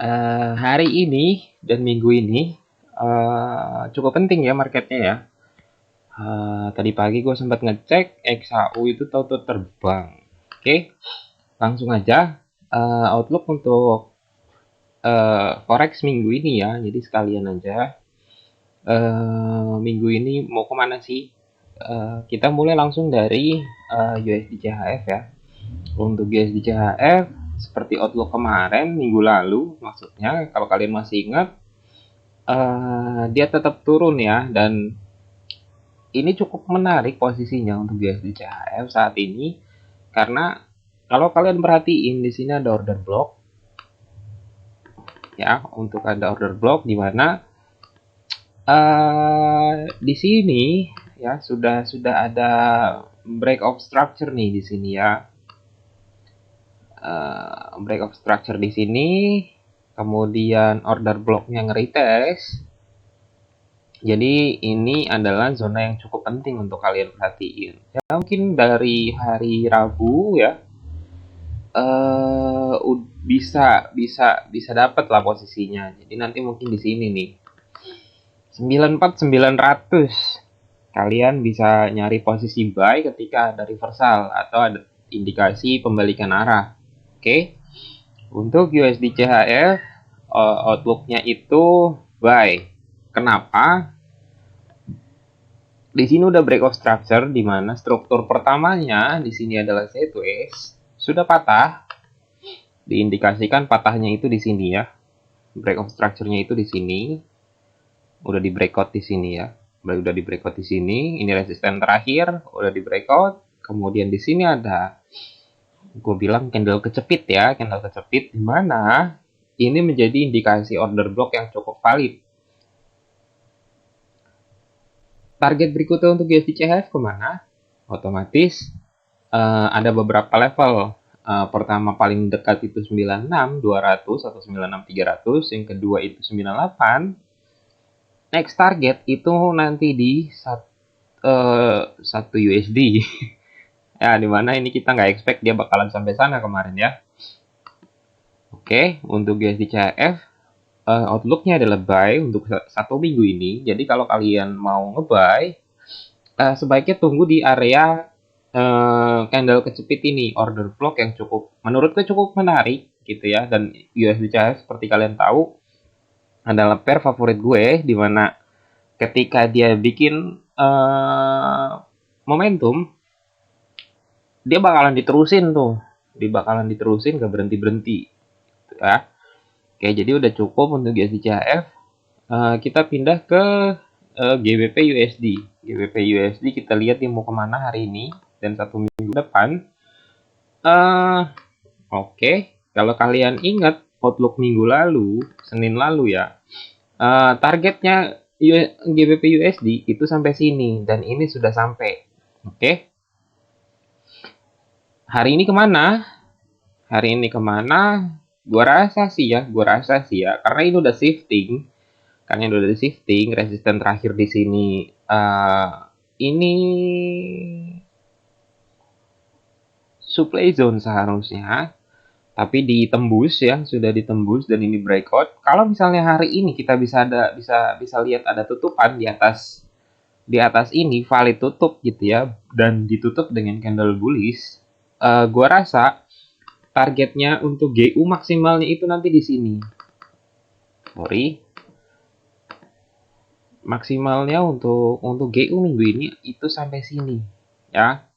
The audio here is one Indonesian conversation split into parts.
Hari ini dan minggu ini cukup penting ya marketnya ya. Tadi pagi gue sempat ngecek XAU itu tahu-tahu terbang. Oke, langsung aja outlook untuk forex minggu ini ya. Jadi sekalian aja minggu ini mau kemana sih? Kita mulai langsung dari USD CHF ya. Untuk USD CHF seperti outlook kemarin minggu lalu, maksudnya kalau kalian masih ingat, dia tetap turun ya, dan ini cukup menarik posisinya untuk USD CHF saat ini karena kalau kalian perhatiin di sini ada order block ya, untuk ada order block di mana di sini ya sudah ada break of structure nih di sini ya. Break of structure di sini, kemudian order blocknya nge-retest. Jadi ini adalah zona yang cukup penting untuk kalian perhatiin. Ya mungkin dari hari Rabu ya, bisa dapat lah posisinya. Jadi nanti mungkin di sini nih 94.900 kalian bisa nyari posisi buy ketika ada reversal atau ada indikasi pembalikan arah. Oke. Untuk USD CHF outlooknya itu buy. Kenapa? Di sini udah break of structure di mana struktur pertamanya di sini adalah sideways, sudah patah. Diindikasikan patahnya itu di sini ya. Break of structure-nya itu di sini. Udah di breakout di sini ya. Udah di breakout di sini. Ini resisten terakhir, udah di breakout. Kemudian di sini ada, gue bilang candle kecepit ya, candle kecepit di mana ini menjadi indikasi order block yang cukup valid. Target berikutnya untuk USD CHF kemana? Otomatis ada beberapa level. Pertama paling dekat itu 96.200 atau 96.300, yang kedua itu 98. Next target itu nanti di 1 USD. Ya, dimana ini kita nggak expect dia bakalan sampai sana kemarin ya. Oke, untuk USD CHF outlooknya adalah buy untuk 1 minggu ini. Jadi kalau kalian mau nge-buy, sebaiknya tunggu di area candle kecepit ini, order block yang menurutku cukup menarik gitu ya. Dan USD CHF seperti kalian tahu adalah pair favorit gue, di mana ketika dia bikin momentum, dia bakalan diterusin gak berhenti ya. Oke, jadi udah cukup untuk USD CHF. Kita pindah ke GBP USD. GBP USD kita lihat dia mau kemana hari ini dan 1 minggu depan. Oke, kalau kalian ingat outlook minggu lalu, Senin lalu ya, targetnya GBP USD itu sampai sini dan ini sudah sampai. Oke, hari ini kemana? Hari ini kemana? Gua rasa sih ya, karena ini udah shifting. Karena ini udah shifting, resisten terakhir di sini ini supply zone seharusnya, tapi ditembus ya, sudah ditembus dan ini breakout. Kalau misalnya hari ini kita bisa lihat ada tutupan di atas ini, valid tutup gitu ya, dan ditutup dengan candle bullish. Gua rasa targetnya untuk GU maksimalnya itu nanti di sini. Maksimalnya untuk GU minggu ini itu sampai sini ya.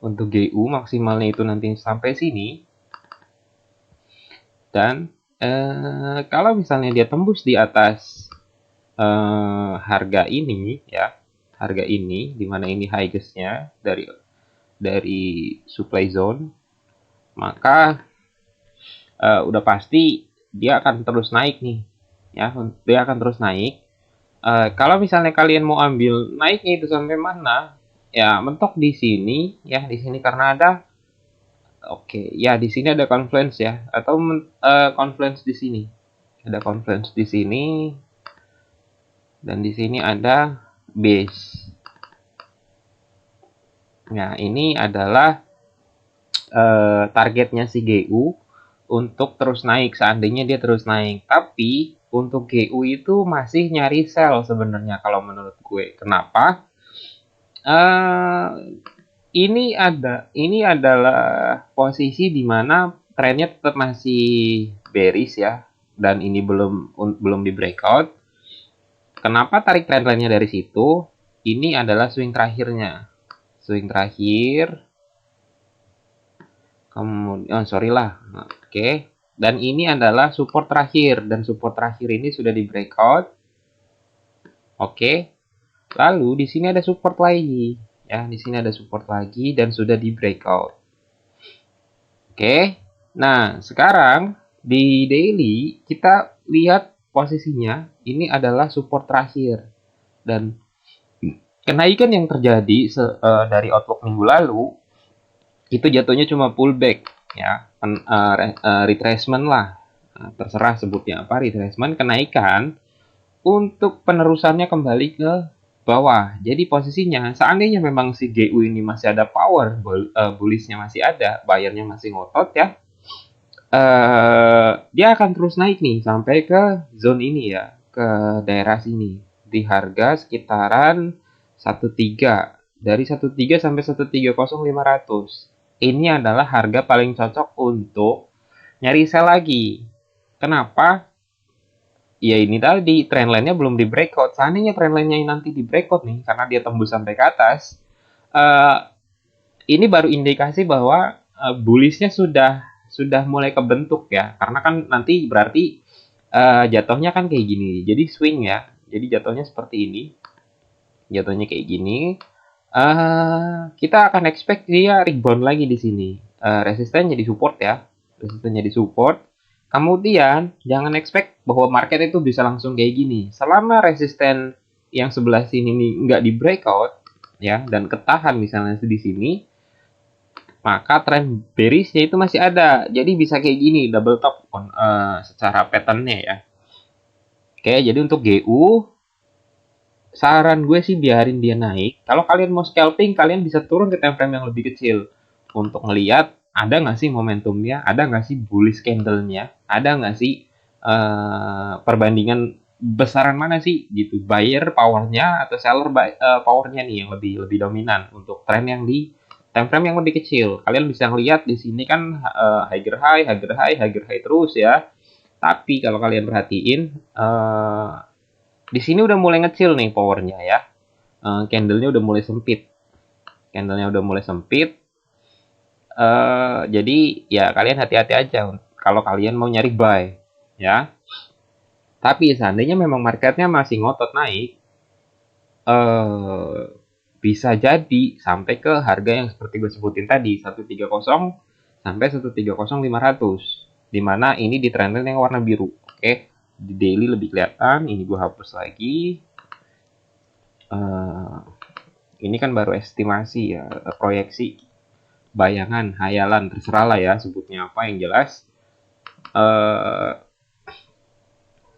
Untuk GU maksimalnya itu nanti sampai sini. Dan kalau misalnya dia tembus di atas harga ini ya, harga ini di mana ini highest-nya dari supply zone, maka udah pasti dia akan terus naik nih ya, dia akan terus naik. Kalau misalnya kalian mau ambil naiknya itu sampai mana, ya mentok di sini ya, di sini karena ada ya di sini ada confluence ya, atau confluence di sini. Ada confluence di sini dan di sini ada base. Nah, ini adalah targetnya si GU untuk terus naik seandainya dia terus naik. Tapi untuk GU itu masih nyari sell sebenarnya kalau menurut gue. Kenapa? Eh ini adalah posisi di mana trennya tetap masih bearish ya, dan ini belum di breakout. Kenapa tarik trend line-nya dari situ? Ini adalah swing terakhirnya. Swing terakhir. Kemudian, sorry lah. Oke. Dan ini adalah support terakhir. Dan support terakhir ini sudah di breakout. Oke. Lalu di sini ada support lagi. Ya, di sini ada support lagi dan sudah di breakout. Oke. Nah, sekarang di daily kita lihat posisinya. Ini adalah support terakhir. Dan kenaikan yang terjadi dari outlook minggu lalu itu jatuhnya cuma pullback ya, retracement lah, terserah sebutnya apa, retracement, kenaikan untuk penerusannya kembali ke bawah. Jadi posisinya seandainya memang si GU ini masih ada power, bullishnya masih ada, bayarnya masih ngotot ya, dia akan terus naik nih sampai ke zone ini ya, ke daerah sini di harga sekitaran 13, dari 13 sampai 130500. Ini adalah harga paling cocok untuk nyari sell lagi. Kenapa? Ya ini tadi trendline-nya belum di breakout. Seandainya trendline-nya nanti di breakout nih, karena dia tembus sampai ke atas, ini baru indikasi bahwa bullish-nya sudah mulai kebentuk ya. Karena kan nanti berarti jatuhnya kan kayak gini. Jadi swing ya. Jadi jatuhnya seperti ini. Jatuhnya kayak gini. Kita akan expect dia rebound lagi di sini. Resistennya di support ya. Resistennya di support. Kemudian jangan expect bahwa market itu bisa langsung kayak gini. Selama resisten yang sebelah sini nih nggak di breakout ya, dan ketahan misalnya di sini, maka tren bearishnya itu masih ada. Jadi bisa kayak gini, double top secara patternnya ya. Oke, jadi untuk GU, saran gue sih biarin dia naik. Kalau kalian mau scalping, kalian bisa turun ke time frame yang lebih kecil untuk ngelihat ada nggak sih momentumnya, ada nggak sih bullish candle-nya, ada nggak sih perbandingan besaran mana sih gitu, buyer powernya atau seller powernya nih yang lebih dominan untuk tren yang di time frame yang lebih kecil. Kalian bisa ngelihat di sini kan higher high, higher high, higher high terus ya. Tapi kalau kalian perhatiin di sini udah mulai ngecil nih powernya ya. Candlenya udah mulai sempit. Candlenya udah mulai sempit. Jadi ya kalian hati-hati aja kalau kalian mau nyari buy ya. Tapi seandainya memang marketnya masih ngotot naik, bisa jadi sampai ke harga yang seperti gue sebutin tadi, 130 sampai 130.500. Dimana ini di trendline yang warna biru. Oke, di daily lebih kelihatan. Ini gue hapus lagi. Ini kan baru estimasi ya, proyeksi, bayangan, hayalan, terserah lah ya sebutnya apa, yang jelas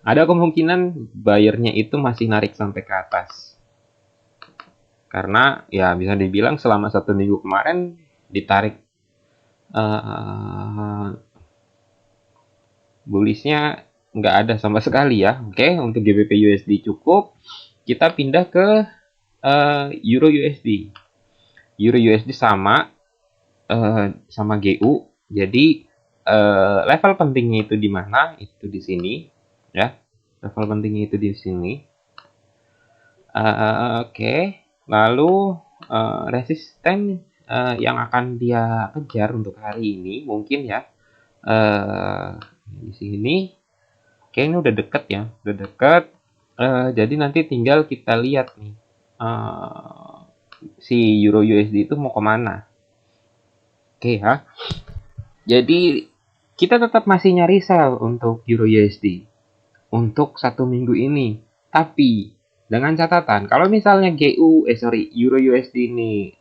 ada kemungkinan bayarnya itu masih narik sampai ke atas. Karena ya bisa dibilang selama 1 minggu kemarin ditarik bullishnya nggak ada sama sekali ya. Oke, untuk GBP USD cukup. Kita pindah ke Euro USD. Euro USD sama GU. Jadi level pentingnya itu di mana? Itu di sini ya. Level pentingnya itu di sini. Oke. Lalu resisten yang akan dia kejar untuk hari ini mungkin ya di sini. Oke, ini udah deket ya, udah deket. Jadi nanti tinggal kita lihat nih si Euro USD itu mau kemana. Oke ya. Jadi kita tetap masih nyari sell untuk Euro USD untuk 1 minggu ini. Tapi dengan catatan kalau misalnya Euro USD ini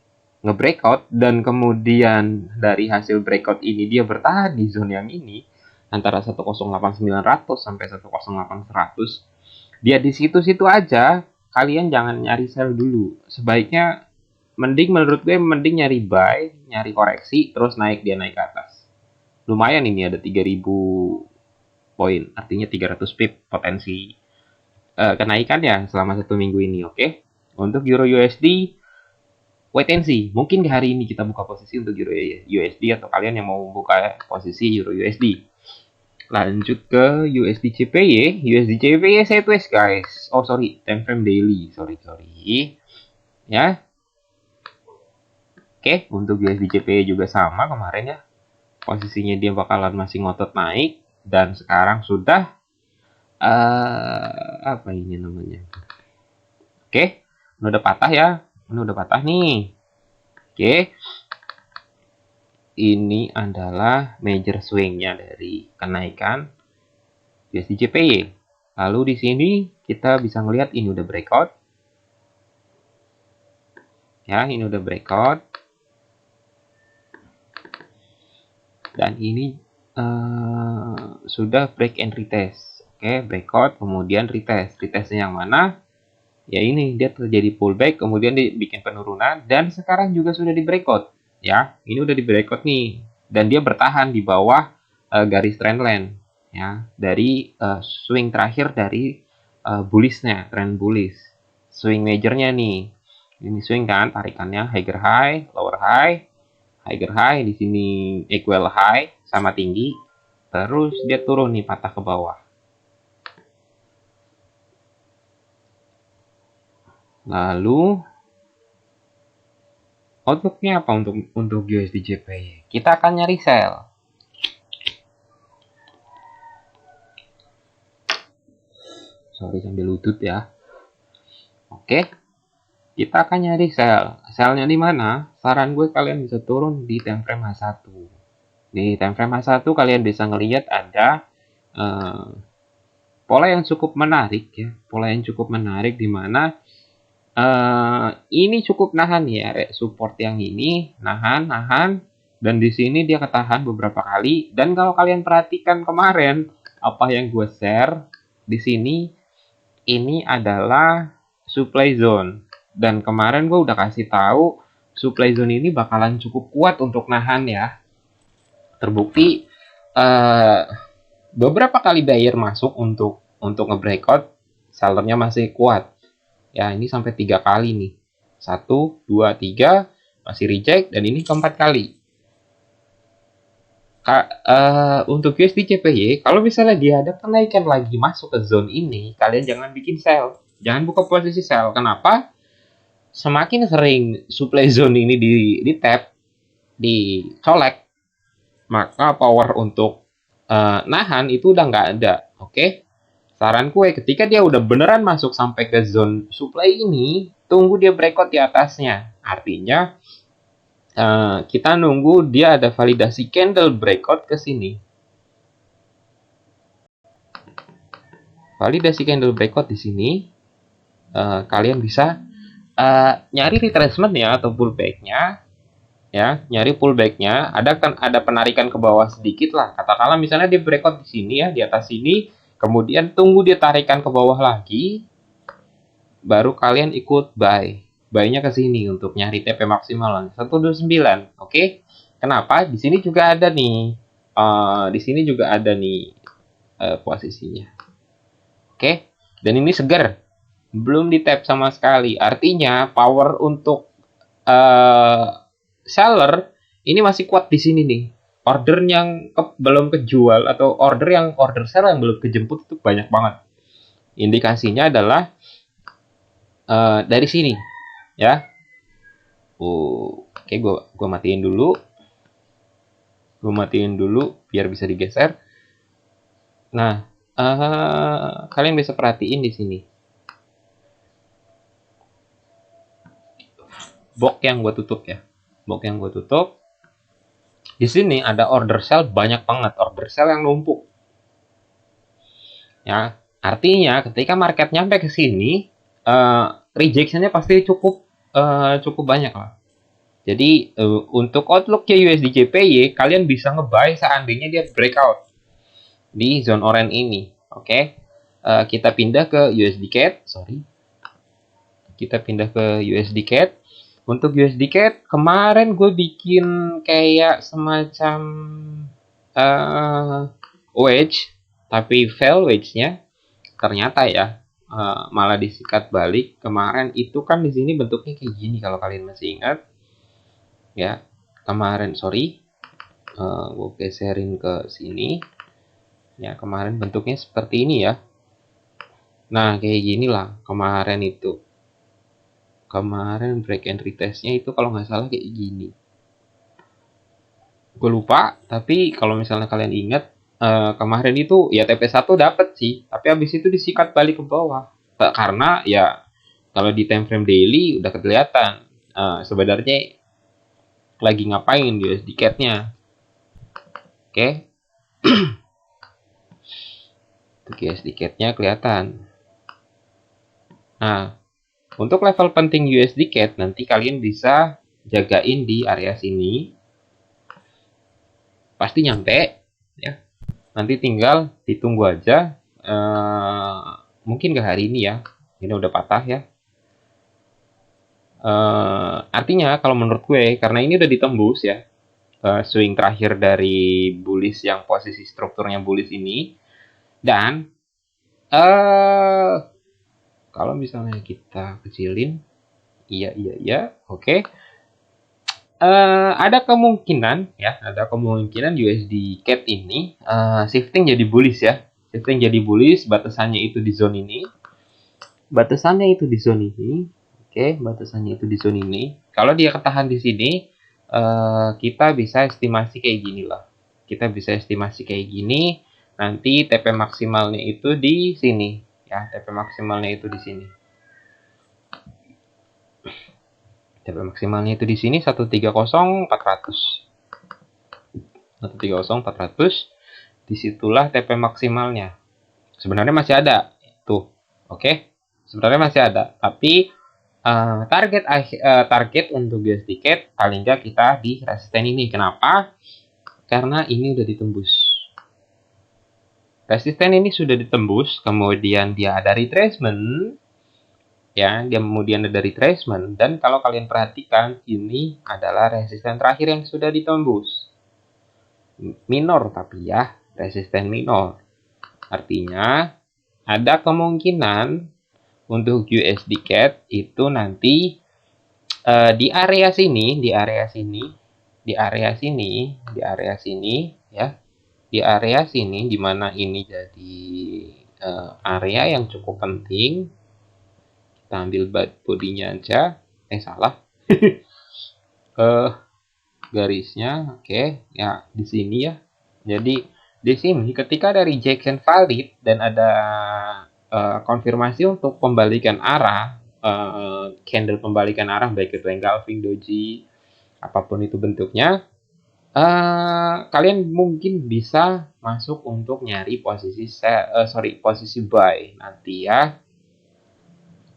nge-breakout dan kemudian dari hasil breakout ini dia bertahan di zone yang ini antara 108.900 sampai 108.100, dia di situ-situ aja. Kalian jangan nyari sell dulu. Sebaiknya menurut gue mending nyari buy, nyari koreksi terus naik, dia naik ke atas. lumayan ini ada 3000 poin, artinya 300 pip potensi kenaikan ya selama 1 minggu ini. Oke. Untuk Euro USD, wait and see. Mungkin di hari ini kita buka posisi untuk Euro USD atau kalian yang mau buka posisi Euro USD. Lanjut ke USD CPY. USD CPY sideways guys. Oh sorry, time frame daily. Sorry. Ya. Oke, untuk USD CPY juga sama kemarin ya. Posisinya dia bakalan masih ngotot naik dan sekarang sudah apa ini namanya? Oke, ini udah patah ya. Ini udah patah nih. Oke. Ini adalah major swing-nya dari kenaikan USD JPY. Lalu di sini kita bisa melihat ini udah breakout. Ya, ini udah breakout. Dan ini sudah break and retest. Oke, breakout kemudian retest. Retestnya yang mana? Ya ini dia terjadi pullback, kemudian dia bikin penurunan dan sekarang juga sudah di breakout. Ya, ini udah di breakout nih dan dia bertahan di bawah garis trendline ya dari swing terakhir dari bullishnya, trend bullish. Swing majornya nih. Ini swing kan tarikannya higher high, lower high, higher high di sini equal high sama tinggi. Terus dia turun nih patah ke bawah. Lalu outlooknya apa untuk USD JPY? Kita akan nyari sell. Sorry sambil lutut ya. Oke, kita akan nyari sell. Sellnya di mana? Saran gue kalian bisa turun di time frame H1. Di time frame H1 kalian bisa ngelihat ada pola yang cukup menarik ya. Pola yang cukup menarik di mana ini cukup nahan ya, support yang ini nahan, dan di sini dia ketahan beberapa kali. Dan kalau kalian perhatikan kemarin apa yang gue share di sini, ini adalah supply zone. Dan kemarin gue udah kasih tahu supply zone ini bakalan cukup kuat untuk nahan ya. Terbukti beberapa kali buyer masuk untuk nge-breakout, sellernya masih kuat. Ya, ini sampai 3 kali nih. 1, 2, 3 masih reject dan ini keempat kali. Untuk USD CPY, kalau misalnya dia ada kenaikan lagi masuk ke zone ini, kalian jangan bikin sell. Jangan buka posisi sell. Kenapa? Semakin sering supply zone ini di tap, dicolek, maka power untuk nahan itu udah nggak ada. Oke? Saran gue ketika dia udah beneran masuk sampai ke zone supply ini, tunggu dia breakout di atasnya. Artinya kita nunggu dia ada validasi candle breakout ke sini. Validasi candle breakout di sini, kalian bisa nyari retracement ya atau pullbacknya. Ya, nyari pullbacknya. Ada penarikan ke bawah sedikit lah. Katakanlah misalnya dia breakout di sini ya, di atas sini. Kemudian tunggu dia tarikan ke bawah lagi, baru kalian ikut buy. Buy-nya ke sini untuk nyari TP maksimal 129. Oke. Kenapa? Di sini juga ada nih. Posisinya. Oke. Dan ini segar. Belum di tap sama sekali. Artinya power untuk seller ini masih kuat di sini nih. Order yang belum kejual atau order seller yang belum kejemput itu banyak banget. Indikasinya adalah dari sini ya. Oke, gue matiin dulu. Biar bisa digeser. Nah, kalian bisa perhatiin di sini. Box yang gue tutup ya. Di sini ada order sell banyak banget, order sell yang numpuk. Ya, artinya ketika market nyampe ke sini, rejection-nya pasti cukup banyak lah. Jadi untuk outlook-nya USD JPY, kalian bisa nge-buy seandainya dia breakout di zone orange ini. Oke. Kita pindah ke USD CAD, Untuk USD CAD, kemarin gue bikin kayak semacam wedge, tapi fail wedge-nya ternyata ya malah disikat balik. Kemarin itu kan di sini bentuknya kayak gini kalau kalian masih ingat ya. Kemarin gue geserin ke sini ya. Kemarin bentuknya seperti ini ya. Nah kayak gini lah kemarin itu. Kemarin break and retestnya itu kalau nggak salah kayak gini. Gue lupa, tapi kalau misalnya kalian ingat kemarin itu ya TP1 dapet sih, tapi habis itu disikat balik ke bawah. Karena ya kalau di time frame daily udah kelihatan sebenarnya lagi ngapain USD CAD-nya. Oke. Untuk USD CAD-nya kelihatan. Nah, untuk level penting USD CAD nanti kalian bisa jagain di area sini. Pasti nyampe ya. Nanti tinggal ditunggu aja. Mungkin gak hari ini ya. Ini udah patah ya. Artinya kalau menurut gue, karena ini udah ditembus ya, swing terakhir dari bullish yang posisi strukturnya bullish ini, dan kalau misalnya kita kecilin, iya, oke. Ada kemungkinan USD CAD ini shifting jadi bullish ya. Shifting jadi bullish, batasannya itu di zone ini. Oke, batasannya itu di zone ini. Kalau dia ketahan di sini, kita bisa estimasi kayak gini lah. Nanti TP maksimalnya itu di sini ya. TP maksimalnya itu di sini. TP maksimalnya itu di sini 130.400. 130.400. Disitulah TP maksimalnya. Sebenarnya masih ada tuh. Oke. Sebenarnya masih ada, tapi target untuk USD CAD paling nggak kita di resisten ini. Kenapa? Karena ini udah ditembus. Resisten ini sudah ditembus, kemudian dia ada retracement. Ya, dia kemudian ada retracement, dan kalau kalian perhatikan ini adalah resisten terakhir yang sudah ditembus. Minor tapi ya, resisten minor. Artinya ada kemungkinan untuk USD CAD itu nanti di area sini di mana ini jadi area yang cukup penting. Kita ambil bodinya aja. Salah. Garisnya, oke. Ya, di sini ya. Jadi, di sini ketika ada rejection valid dan ada konfirmasi untuk pembalikan arah, candle pembalikan arah, baik itu engulfing, doji, apapun itu bentuknya, kalian mungkin bisa masuk untuk nyari posisi buy nanti ya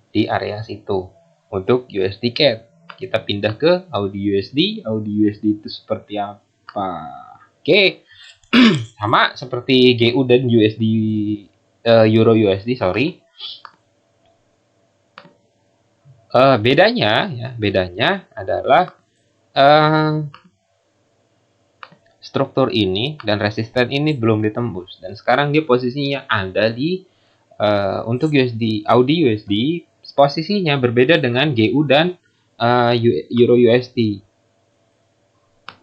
di area situ untuk USD CAD. Kita pindah ke Audi USD. Audi USD itu seperti apa? Oke. Sama seperti GU dan USD Euro USD, sorry. Bedanya adalah struktur ini dan resisten ini belum ditembus, dan sekarang dia posisinya ada di untuk Audi USD posisinya berbeda dengan GU dan Euro USD.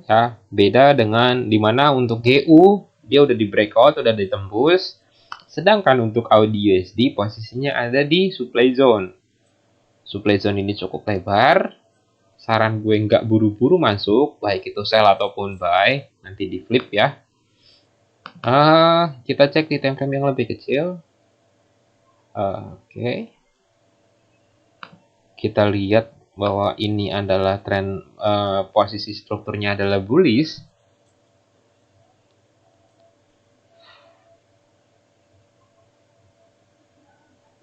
Ya, beda dengan dimana untuk GU dia udah di breakout, udah ditembus, sedangkan untuk Audi USD posisinya ada di supply zone. Supply zone ini cukup lebar. Saran gue nggak buru-buru masuk, baik itu sell ataupun buy, nanti di flip ya. Kita cek di time frame yang lebih kecil. Oke. Kita lihat bahwa ini adalah tren posisi strukturnya adalah bullish.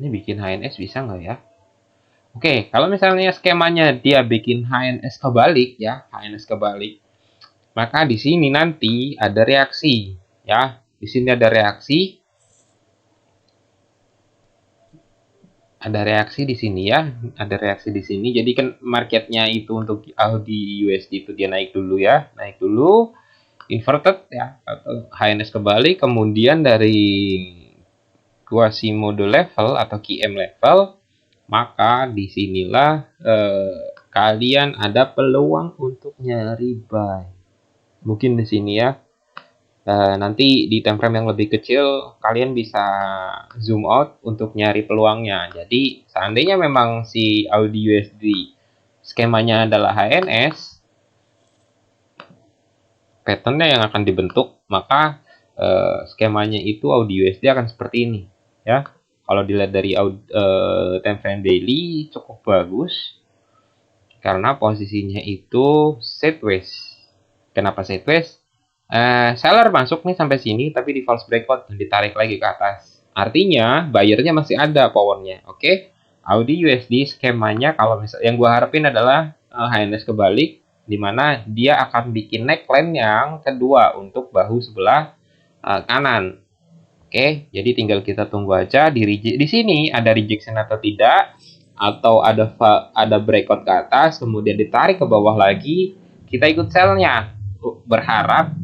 Ini bikin HNS bisa nggak ya? Oke, kalau misalnya skemanya dia bikin HNS kebalik ya, HNS kebalik, maka di sini nanti ada reaksi ya. Di sini ada reaksi. Ada reaksi di sini ya, ada reaksi di sini. Jadi kan marketnya itu untuk Audi USD itu dia naik dulu ya, naik dulu. inverted ya, atau HNS kebalik, kemudian dari Quasimodo level atau QM level, maka disinilah kalian ada peluang untuk nyari buy. Mungkin di sini ya. Nanti di time frame yang lebih kecil kalian bisa zoom out untuk nyari peluangnya. Jadi seandainya memang si Audi USD skemanya adalah HNS, patternnya yang akan dibentuk, maka skemanya itu Audi USD akan seperti ini ya. Kalau dilihat dari time frame daily cukup bagus karena posisinya itu sideways. Kenapa sideways? Seller masuk nih sampai sini tapi di false breakout dan ditarik lagi ke atas. Artinya buyernya masih ada powernya. Oke. Audi USD skemanya kalau misalnya yang gua harapin adalah HNS kebalik di mana dia akan bikin neckline yang kedua untuk bahu sebelah kanan. Oke, jadi tinggal kita tunggu aja di sini ada rejection atau tidak, atau ada breakout ke atas kemudian ditarik ke bawah lagi, kita ikut sell-nya. Berharap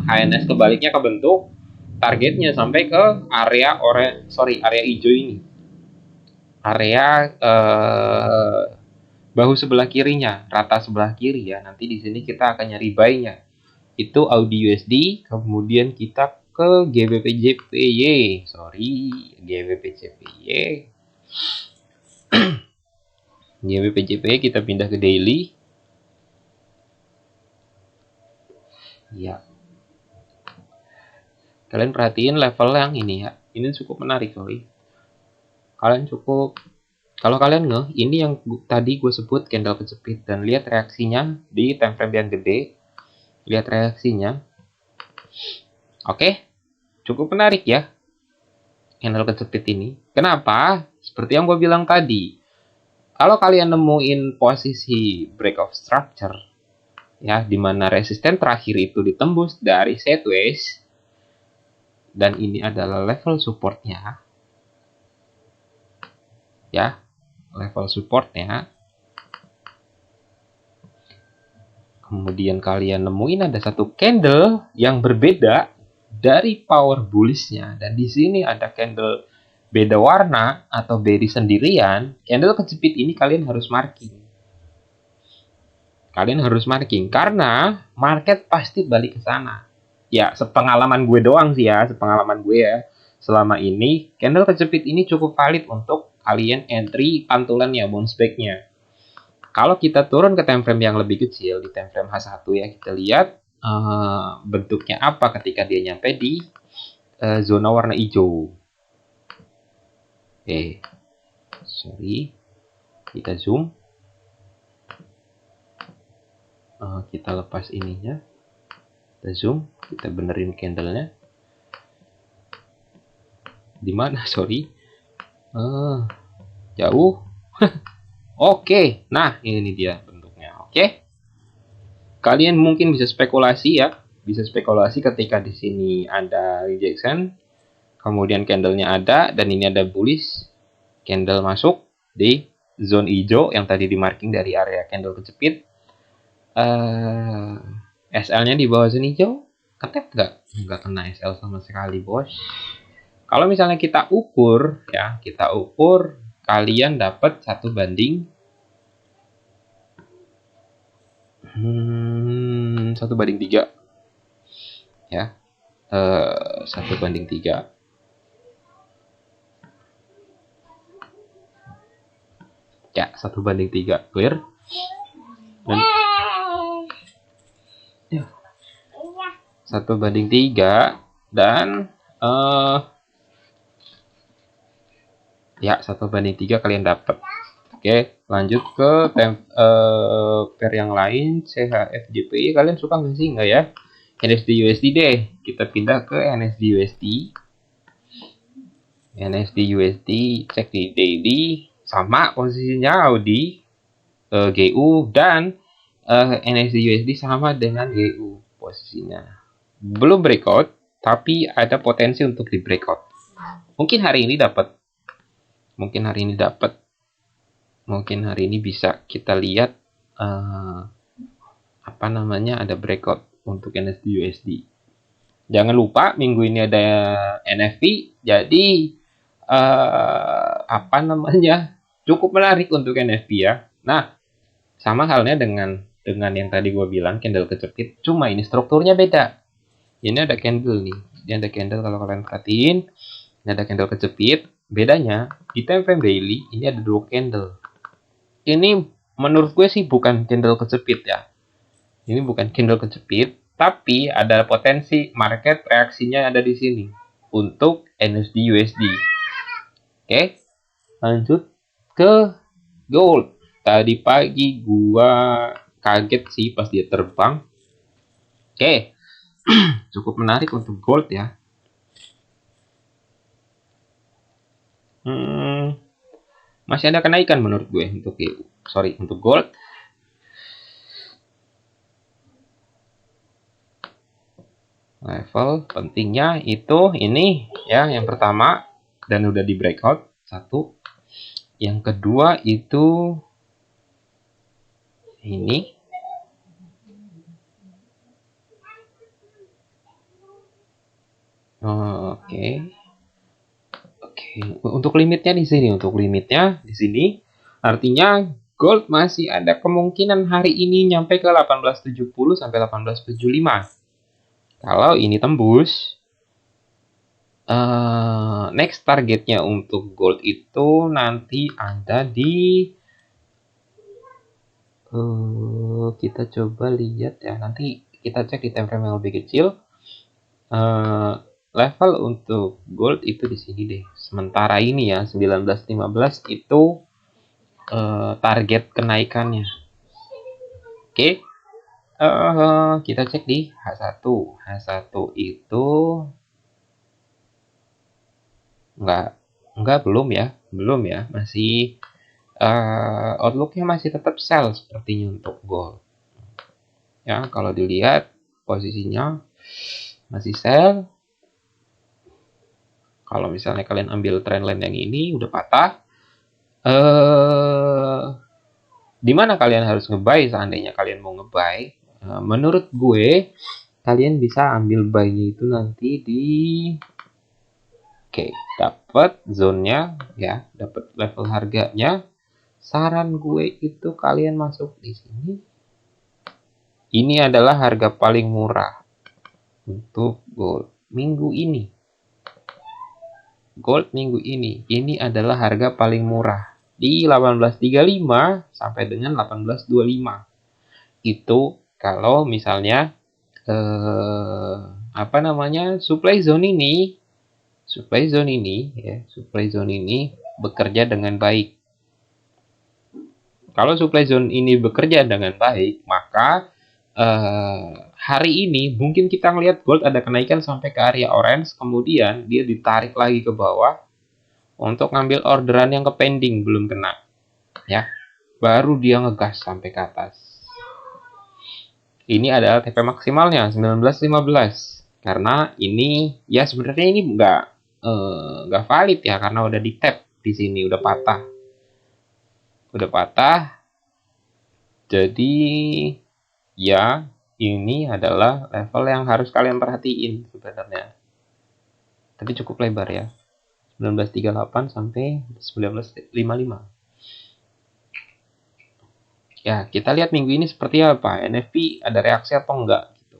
HNS kebaliknya kebentuk, targetnya sampai ke area area hijau ini, area bahu sebelah kirinya, rata sebelah kiri ya. Nanti di sini kita akan nyari buy-nya. Itu Audi USD, kemudian kita ke GBP-JPY. GBP-JPY kita pindah ke daily. Ya. Kalian perhatiin level yang ini ya. Ini cukup menarik, sorry. Kalau kalian ini yang tadi gue sebut candle kejepit, dan lihat reaksinya di time frame yang gede. Lihat reaksinya. Oke. Cukup menarik ya. Candle kejepit ini. Kenapa? Seperti yang gue bilang tadi. Kalau kalian nemuin posisi break of structure ya, di mana resisten terakhir itu ditembus dari sideways dan ini adalah level supportnya ya, level supportnya, kemudian kalian nemuin ada satu candle yang berbeda dari power bullishnya, dan di sini ada candle beda warna atau bearish sendirian, candle kejepit ini kalian harus marking. Kalian harus marking karena market pasti balik ke sana. Ya, sepengalaman gue doang sih ya, sepengalaman gue ya. Selama ini, candle kejepit ini cukup valid untuk kalian entry pantulannya, bounce back-nya. Kalau kita turun ke time frame yang lebih kecil, di time frame H1 ya, kita lihat bentuknya apa ketika dia nyampe di zona warna hijau. Oke, sorry, kita zoom. Kita lepas ininya, kita zoom, kita benerin candlenya. Di mana? Sorry, jauh. Oke, nah ini dia bentuknya. Oke, kalian mungkin bisa spekulasi ya, bisa spekulasi ketika di sini ada rejection, kemudian candlenya ada dan ini ada bullish, candle masuk di zone hijau yang tadi di marking dari area candle kejepit. SL-nya di bawah zone hijau, ketep nggak? Nggak kena SL sama sekali, bos. Kalau misalnya kita ukur, kalian dapat 1 banding 1 banding 3 ya, 1 banding 3 ya, 1 banding 3 clear. Dan 1 banding 3 dan ya 1 banding 3 kalian dapat. Oke, lanjut ke pair yang lain, CHF-JPY. Kalian suka nggak sih? Nggak ya? NSD-USD deh. Kita pindah ke NSD-USD. NSD-USD, cek di daily. Sama posisinya Audi, GU, dan NSD-USD sama dengan GU posisinya. Belum breakout, tapi ada potensi untuk di breakout. Mungkin hari ini dapat. Mungkin hari ini bisa kita lihat ada breakout untuk NSD USD. Jangan lupa minggu ini ada NFP, jadi apa namanya, cukup menarik untuk NFP ya. Nah, sama halnya dengan yang tadi gue bilang candle kejepit, cuma ini strukturnya beda. Ini ada candle nih, ini ada candle kalau kalian perhatiin, ini ada candle kejepit. Bedanya di time frame daily ini ada dua candle. Ini menurut gue sih bukan candle kejepit ya. Ini bukan candle kejepit, tapi ada potensi market reaksinya ada di sini untuk NSD USD. Oke, lanjut ke gold. Tadi pagi gua kaget sih pas dia terbang. Oke, cukup menarik untuk gold ya. Masih ada kenaikan menurut gue untuk gold. Level pentingnya itu ini ya, yang pertama dan udah di breakout satu. Yang kedua itu ini. Oke. Untuk limitnya di sini, artinya gold masih ada kemungkinan hari ini nyampe ke 1870 sampai 1875. Kalau ini tembus, next targetnya untuk gold itu nanti ada di kita coba lihat ya, nanti kita cek di time frame yang lebih kecil. Level untuk gold itu di sini deh. Sementara ini ya 1915 itu target kenaikannya. Oke. Kita cek di H1. H1 itu belum ya. Masih outlooknya masih tetap sell sepertinya untuk gold. Ya, kalau dilihat posisinya masih sell. Kalau misalnya kalian ambil trendline yang ini udah patah, di mana kalian harus ngebuy seandainya kalian mau ngebuy? Menurut gue kalian bisa ambil buy-nya itu nanti di dapat zone-nya ya, dapat level harganya. Saran gue itu kalian masuk di sini. Ini adalah harga paling murah untuk gold minggu ini. Gold minggu ini adalah harga paling murah di 1835 sampai dengan 1825. Itu kalau misalnya supply zone ini bekerja dengan baik. Kalau supply zone ini bekerja dengan baik, maka hari ini mungkin kita ngelihat gold ada kenaikan sampai ke area orange, kemudian dia ditarik lagi ke bawah untuk ngambil orderan yang ke pending belum kena, ya, baru dia ngegas sampai ke atas. Ini adalah TP maksimalnya 1915, karena ini ya sebenarnya ini nggak valid ya, karena udah di tap di sini, udah patah. Jadi ya, ini adalah level yang harus kalian perhatiin sebenarnya. Tapi cukup lebar ya. 1938 sampai 1955. Ya, kita lihat minggu ini seperti apa. NFP ada reaksi atau enggak gitu.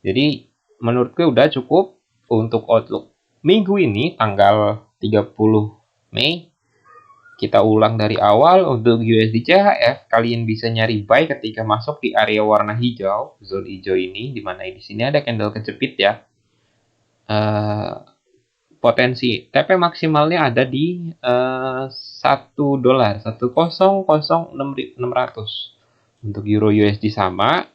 Jadi, menurut gue udah cukup untuk outlook. Minggu ini tanggal 30 Mei. Kita ulang dari awal untuk USD CHF, kalian bisa nyari buy ketika masuk di area warna hijau, zone hijau ini, di mana di sini ada candle kejepit ya. Potensi TP maksimalnya ada di $1, 100,600. Untuk Euro USD sama,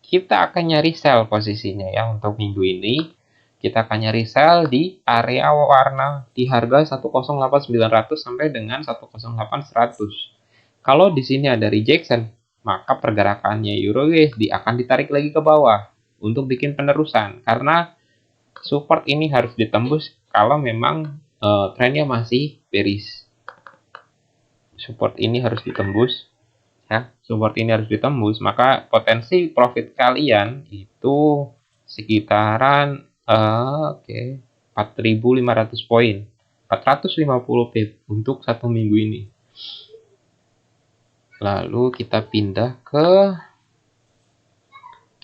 kita akan nyari sell posisinya ya untuk minggu ini. Kita akan nyari sell di area warna di harga 108.900 sampai dengan 108.100. Kalau di sini ada rejection, maka pergerakannya Euro USD akan ditarik lagi ke bawah untuk bikin penerusan, karena support ini harus ditembus kalau memang trennya masih bearish. Support ini harus ditembus ya, support ini harus ditembus, maka potensi profit kalian itu sekitaran 4.500 poin, 450 pip untuk 1 minggu ini. Lalu kita pindah ke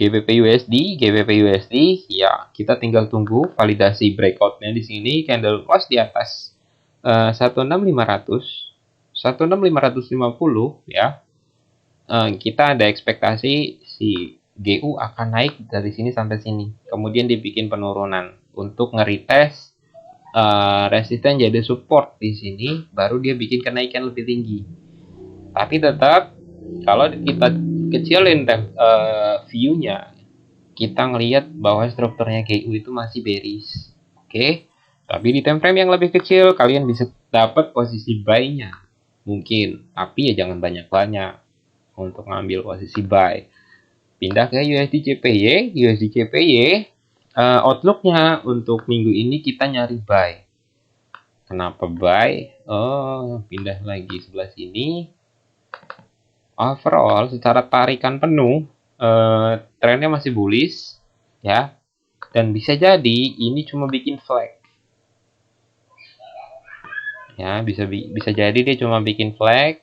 GBP USD, ya kita tinggal tunggu validasi breakoutnya di sini, candle close di atas 16500, 16550 ya. Kita ada ekspektasi si GU akan naik dari sini sampai sini, kemudian dibikin penurunan untuk nge-retest resisten jadi support di sini, baru dia bikin kenaikan lebih tinggi. Tapi tetap kalau kita kecilin view-nya, kita ngelihat bahwa strukturnya GU itu masih bearish. Oke. Tapi di time frame yang lebih kecil kalian bisa dapat posisi buy-nya. Mungkin, tapi ya jangan banyak-banyak untuk ngambil posisi buy. Pindah ke USD CPY, outlook-nya untuk minggu ini kita nyari buy. Kenapa buy? Pindah lagi sebelah sini. Overall, secara tarikan penuh, trennya masih bullish, ya. Dan bisa jadi ini cuma bikin flag. Ya, bisa jadi dia cuma bikin flag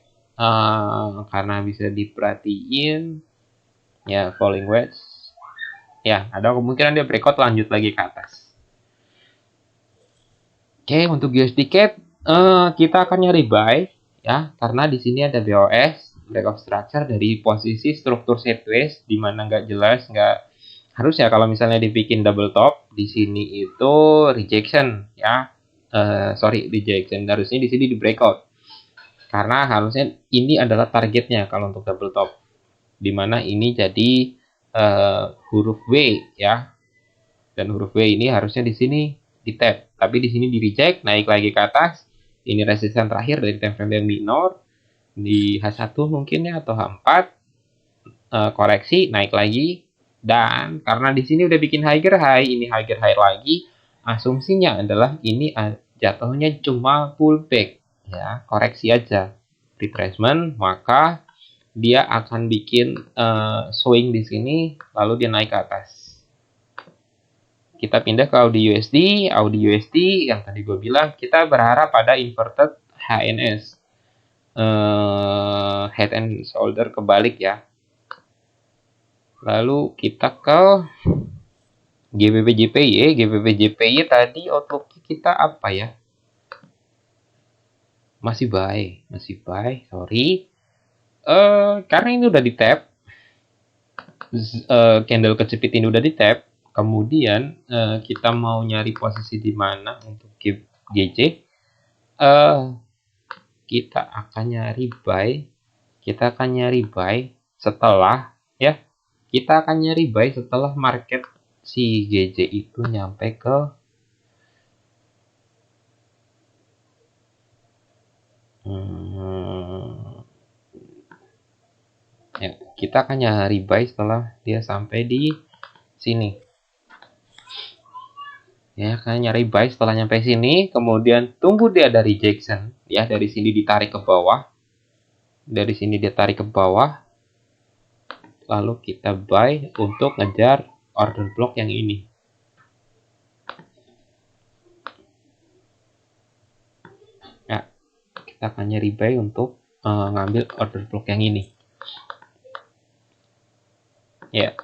karena bisa diperhatiin ya falling wedge. Ya, ada kemungkinan dia breakout lanjut lagi ke atas. Oke, untuk USD CAD kita akan nyari buy ya, karena di sini ada BOS break of structure dari posisi struktur sideways di mana nggak jelas, nggak harus ya kalau misalnya dibikin double top di sini itu rejection ya. Rejection, harusnya di sini di breakout karena harusnya ini adalah targetnya kalau untuk double top, dimana ini jadi huruf W ya, dan huruf W ini harusnya di sini di tap, tapi di sini di reject, naik lagi ke atas. Ini resisten terakhir dari time frame yang minor di H1 mungkin ya, atau H4, koreksi naik lagi, dan karena di sini udah bikin higher high, ini higher high lagi, asumsinya adalah ini jatuhnya cuma pullback ya, koreksi aja, retracement, maka dia akan bikin swing di sini lalu dia naik ke atas. Kita pindah ke Audi USD yang tadi gue bilang kita berharap pada inverted HNS, head and shoulder kebalik ya. Lalu kita ke GBP JPY tadi outlook kita apa ya? Masih buy, sorry. Karena ini udah di tap, candle kecepit ini udah di tap, kemudian kita mau nyari posisi di mana untuk GC, kita akan nyari buy setelah ya, kita akan nyari buy setelah market si GJ itu nyampe ke ya, kita akan nyari buy setelah dia sampai di sini ya, kan nyari buy setelah nyampe sini, kemudian tunggu dia ada rejection ya, dari sini ditarik ke bawah, lalu kita buy untuk ngejar order block yang ini. Ya, kita akan nyari buy untuk ngambil order block yang ini. Ya,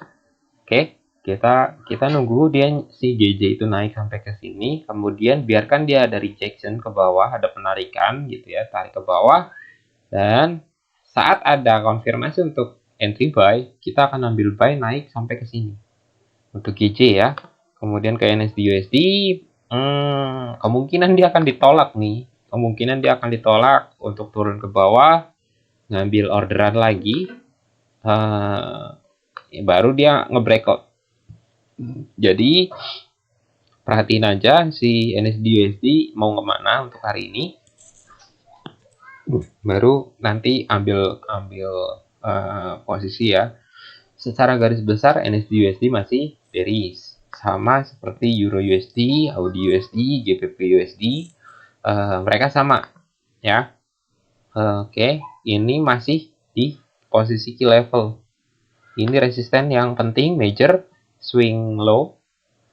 oke. Kita nunggu dia si JJ itu naik sampai ke sini, kemudian biarkan dia ada rejection ke bawah, ada penarikan gitu ya, tarik ke bawah, dan saat ada konfirmasi untuk entry buy, kita akan ambil buy naik sampai ke sini untuk GJ ya. Kemudian ke NSD USD, kemungkinan dia akan ditolak untuk turun ke bawah, ngambil orderan lagi, baru dia nge-breakout. Jadi perhatiin aja si NSD USD mau kemana untuk hari ini, baru nanti ambil posisi ya. Secara garis besar NSD USD masih bearish, sama seperti Euro USD, Audi USD, GBP USD, mereka sama ya. Oke, ini masih di posisi key level. Ini resisten yang penting, major, swing low,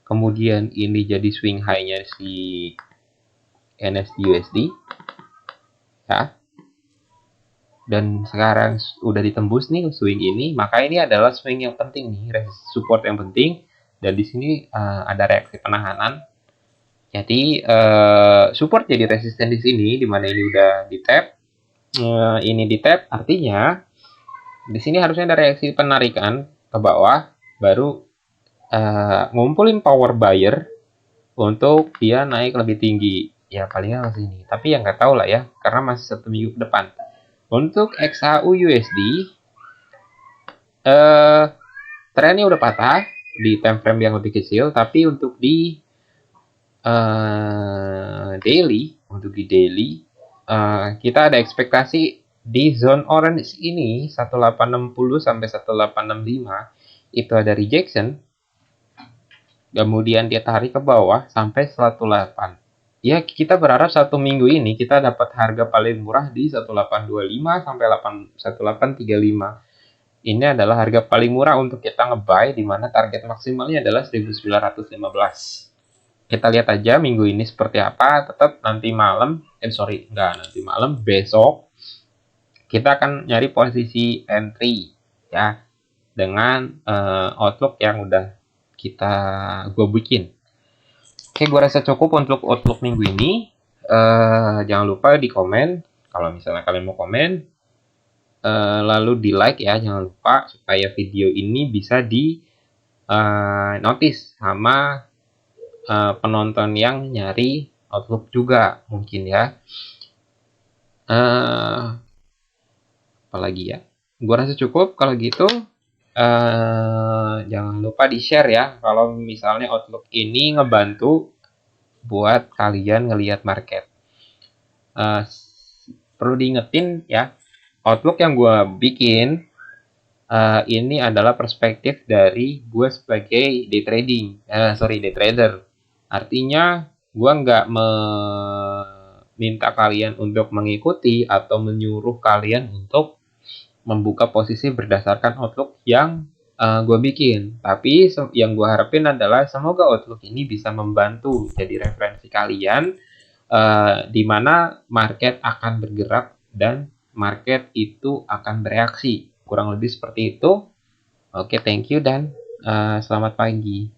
kemudian ini jadi swing high-nya si NSD USD, ya. Dan sekarang udah ditembus nih swing ini, maka ini adalah swing yang penting nih, support yang penting. Dan di sini ada reaksi penahanan. Jadi support jadi resisten di sini, di mana ini udah di tap, ini di tap, artinya di sini harusnya ada reaksi penarikan ke bawah, baru ngumpulin power buyer untuk dia naik lebih tinggi. Ya palingnya ke sini. Tapi ya nggak tahu lah ya, karena masih 1 minggu ke depan. Untuk XAU USD, trennya udah patah di time frame yang lebih kecil, tapi untuk di daily, kita ada ekspektasi di zone orange ini 1860 sampai 1865 itu ada rejection, kemudian dia tarik ke bawah sampai 108. Ya, kita berharap 1 minggu ini kita dapat harga paling murah di 1825 sampai 1835. Ini adalah harga paling murah untuk kita nge-buy, di mana target maksimalnya adalah 1915. Kita lihat aja minggu ini seperti apa. Tetap nanti malam, besok kita akan nyari posisi entry ya, dengan outlook yang udah gue bikin. Oke, gue rasa cukup untuk outlook minggu ini. Jangan lupa di komen kalau misalnya kalian mau komen, lalu di like ya, jangan lupa, supaya video ini bisa di notice sama penonton yang nyari outlook juga mungkin ya. Apalagi ya, gue rasa cukup kalau gitu. Jangan lupa di share ya kalau misalnya outlook ini ngebantu buat kalian ngelihat market. Perlu diingetin ya, outlook yang gue bikin ini adalah perspektif dari gue sebagai day trader. Artinya gue nggak meminta kalian untuk mengikuti atau menyuruh kalian untuk membuka posisi berdasarkan outlook yang gue bikin. Tapi yang gue harapin adalah semoga outlook ini bisa membantu jadi referensi kalian, di mana market akan bergerak dan market itu akan bereaksi. Kurang lebih seperti itu. Oke, thank you dan selamat pagi.